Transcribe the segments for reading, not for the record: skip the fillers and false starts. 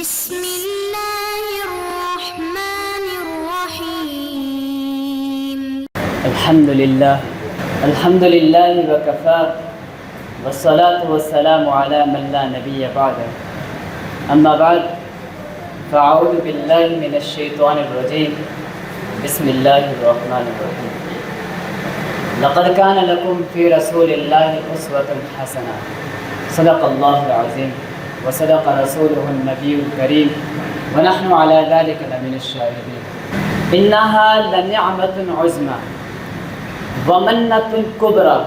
بسم الله الرحمن الرحيم. الحمد لله وكفى والصلاة والسلام على من لا نبي بعده. أما بعد فأعوذ بالله من الشيطان الرجيم. بسم الله الرحمن الرحيم. لقد كان لكم في رسول الله أسوة حسنة. صدق الله العظيم وصدق رسوله النبي الكريم ونحن على ذلك لمن الشاهدين. إنها لنعمة عظمى ومنة كبرى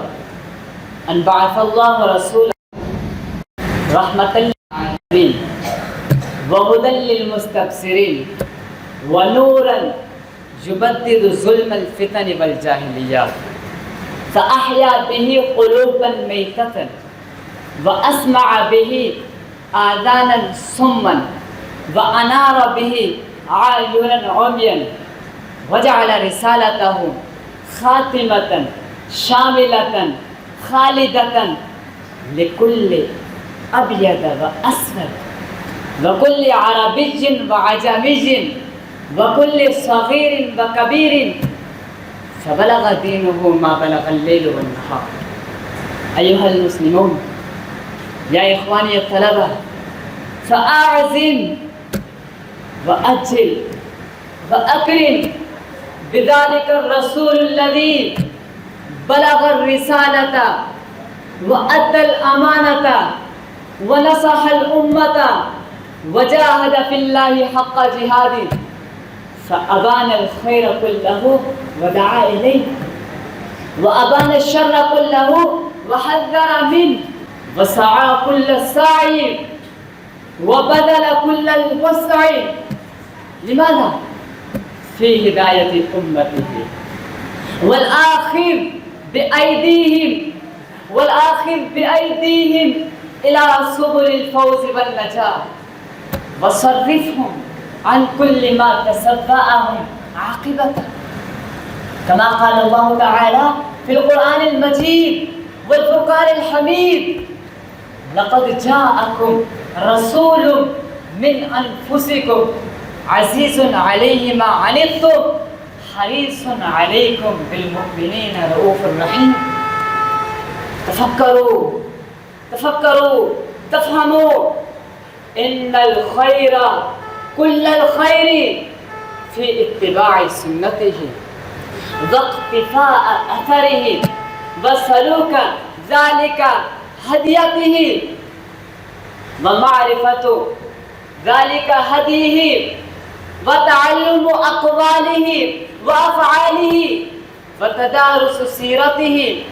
أن بعث الله رسولا رحمة للعالمين وهدى للمستبصرين ونورا يبدد ظلم الفتن والجاهليات فأحيا به قلوبا ميتة وأسمع به آذانا صما وأنار به أعينا عميا وجعل رسالته خاتمة شاملة خالدة لكل أبيض وأسود وكل عربي وعجمي وكل صغير وكبير فبلغ دينه ما بلغ الليل والنهار. أيها المسلمون يا إخواني الطلبة، فأعزم وأجل وأكرم بذلك الرسول الذي بلغ الرسالة وأدى الأمانة ونصح الأمة وجاهد في الله حق جهاده فأبان الخير كله ودعا إليه وأبان الشر كله وحذر منه وسعى كل السعي وبذل كل الوسع. لماذا؟ في هداية أمته والآخر بأيديهم إلى سبل الفوز والنجاة وصرفهم عن كل ما تسبأهم عاقبته كما قال الله تعالى في القرآن المجيد والفرقان الحميد: لقد جاءكم رسول من أنفسكم عزيز عليه ما عنتم حريص عليكم بالمؤمنين رؤوف رحيم. تفكروا تفهموا إن الخير كل الخير في اتباع سنته واقتفاء أثره وسلوك ذلك هديته ومعرفة ذلك هديه وتعلم أقواله وأفعاله وتدارس سيرته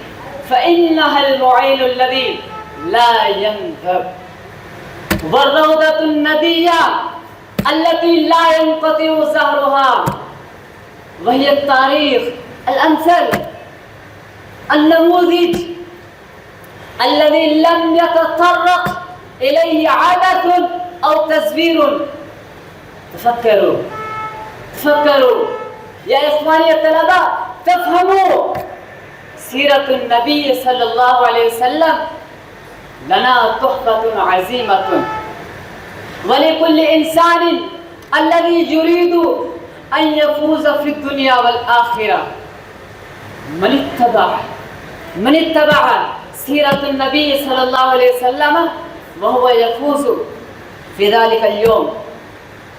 فإنها المعين الذي لا ينذب والروضة الندية التي لا ينقطع زهرها وهي التاريخ الأمثل النموذج الذي لم يتطرق إليه عبث أو تزوير. تفكروا يا إخواني الطلبة، تفهموا سيرة النبي صلى الله عليه وسلم لنا تحفة عزيمة ولكل إنسان الذي يريد أن يفوز في الدنيا والآخرة. من اتبع سيرة النبي صلى الله عليه وسلم وهو يفوز في ذلك اليوم.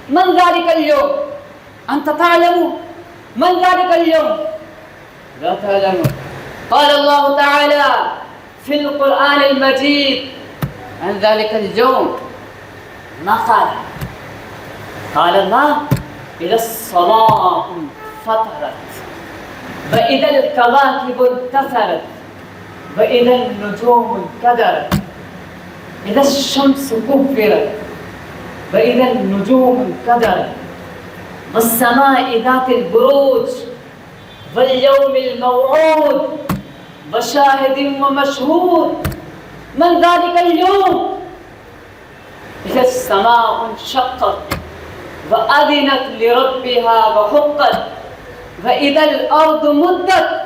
من ذلك اليوم؟ أنت تعلم من ذلك اليوم؟ لا تعلم. قال الله تعالى في القرآن المجيد عن ذلك اليوم ما قال الله: إذا السماء انفطرت وإذا الكواكب انتثرت وإذا النجوم انكدرت إذا الشمس كفرت وإذا النجوم انكدرت والسماء ذات البروج واليوم الموعود وشاهد ومشهود. من ذلك اليوم؟ إذا السماء انشقت وأذنت لربها وحقت وإذا الأرض مدت.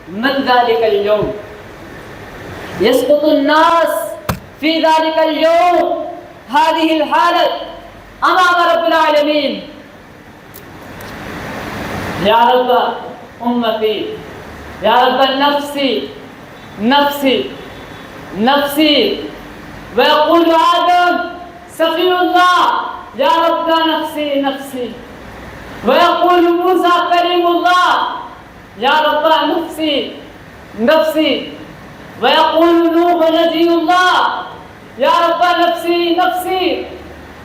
من ذلك اليوم؟ يسقط الناس في ذلك اليوم هذه الحالة أمام رب العالمين. يا رب أمتي، يا رب نفسي نفسي نفسي. ويقول آدم سفي الله يا رب نفسي نفسي. ويقول موسى كريم الله يا رب نفسي نفسي. ويقول نوح نبي الله يا رب نفسي نفسي.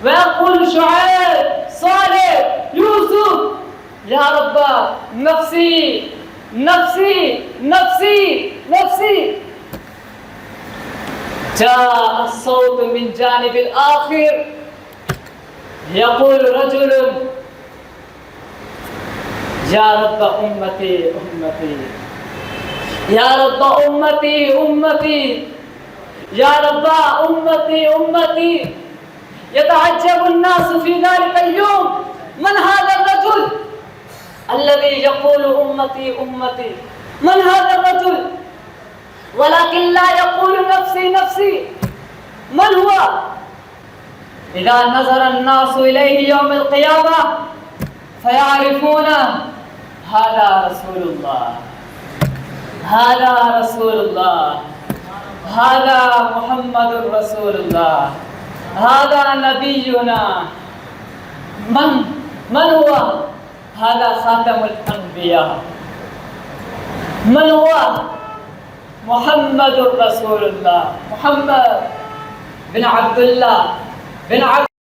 ويقول شعيب صالح يوسف يا رب نفسي نفسي نفسي نفسي. جاء الصوت من جانب الآخر يقول رجل يا رب أمتي أمتي، يا رب أمتي أمتي، يا رب أمتي أمتي. يتعجب الناس في ذلك اليوم من هذا الرجل الذي يقول أمتي أمتي؟ من هذا الرجل؟ ولكن لا يقول نفسي نفسي. من هو؟ إذا نظر الناس إليه يوم القيامة فيعرفون هذا رسول الله، هذا رسول الله، هذا محمد رسول الله، هذا نبينا. من هو؟ هذا خاتم الأنبياء. من هو؟ محمد رسول الله، محمد بن عبد الله بن عبد